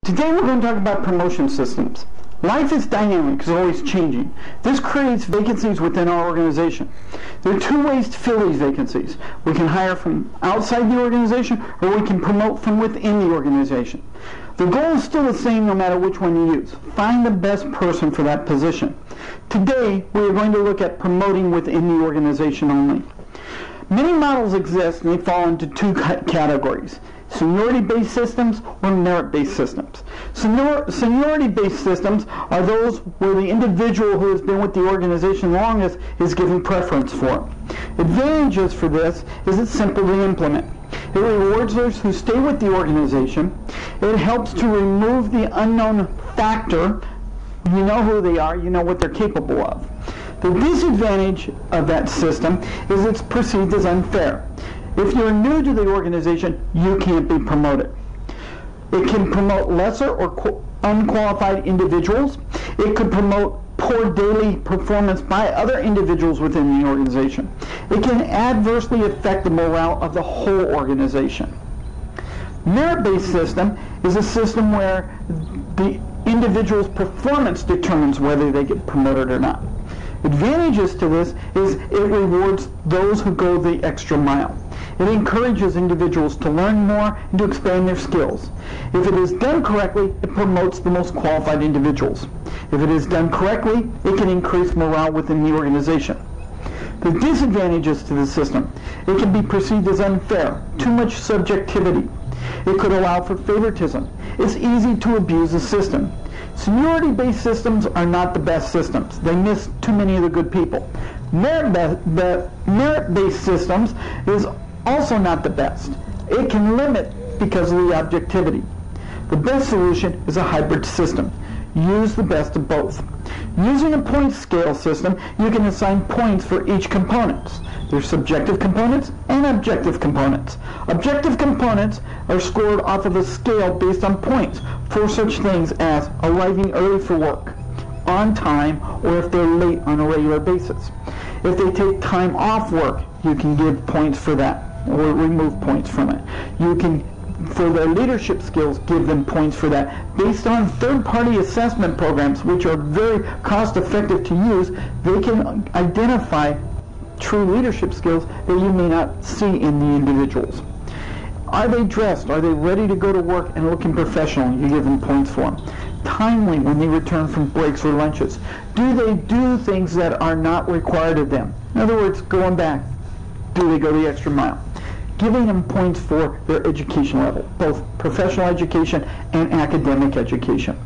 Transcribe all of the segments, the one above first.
Today we're going to talk about promotion systems. Life is dynamic, it's always changing. This creates vacancies within our organization. There are two ways to fill these vacancies. We can hire from outside the organization, or we can promote from within the organization. The goal is still the same no matter which one you use. Find the best person for that position. Today we are going to look at promoting within the organization only. Many models exist and they fall into two categories: seniority-based systems or merit-based systems. Seniority-based systems are those where the individual who has been with the organization longest is given preference for. Advantages for this is it's simple to implement. It rewards those who stay with the organization. It helps to remove the unknown factor. You know who they are, you know what they're capable of. The disadvantage of that system is it's perceived as unfair. If you're new to the organization, you can't be promoted. It can promote lesser or unqualified individuals. It could promote poor daily performance by other individuals within the organization. It can adversely affect the morale of the whole organization. Merit-based system is a system where the individual's performance determines whether they get promoted or not. Advantages to this is it rewards those who go the extra mile. It encourages individuals to learn more and to expand their skills. If it is done correctly, it promotes the most qualified individuals. If it is done correctly, it can increase morale within the organization. The disadvantages to the system: it can be perceived as unfair, too much subjectivity. It could allow for favoritism. It's easy to abuse the system. Seniority-based systems are not the best systems. They miss too many of the good people. Merit-based systems is also not the best. It can limit because of the objectivity. The best solution is a hybrid system. Use the best of both. Using a point scale system, you can assign points for each component. There's subjective components and objective components. Objective components are scored off of a scale based on points for such things as arriving early for work, on time, or if they're late on a regular basis. If they take time off work, you can give points for that, or remove points from it. You can, for their leadership skills, give them points for that. Based on third-party assessment programs, which are very cost-effective to use, they can identify true leadership skills that you may not see in the individuals. Are they dressed? Are they ready to go to work and looking professional? You give them points for them. Timely when they return from breaks or lunches. Do they do things that are not required of them? In other words, going back, do they go the extra mile? Giving them points for their education level, both professional education and academic education.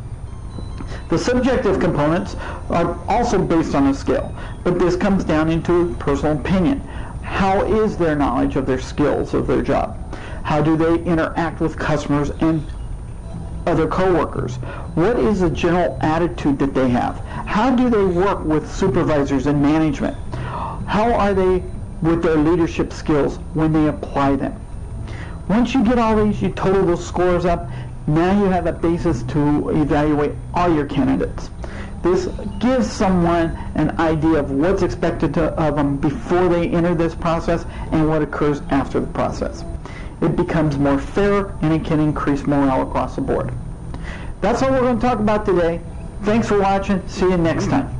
The subjective components are also based on a scale, but this comes down into personal opinion. How is their knowledge of their skills of their job? How do they interact with customers and other coworkers? What is the general attitude that they have? How do they work with supervisors and management? How are they with their leadership skills when they apply them? Once you get all these, you total those scores up, now you have a basis to evaluate all your candidates. This gives someone an idea of what's expected of them before they enter this process and what occurs after the process. It becomes more fair and it can increase morale across the board. That's all we're going to talk about today. Thanks for watching. See you next time.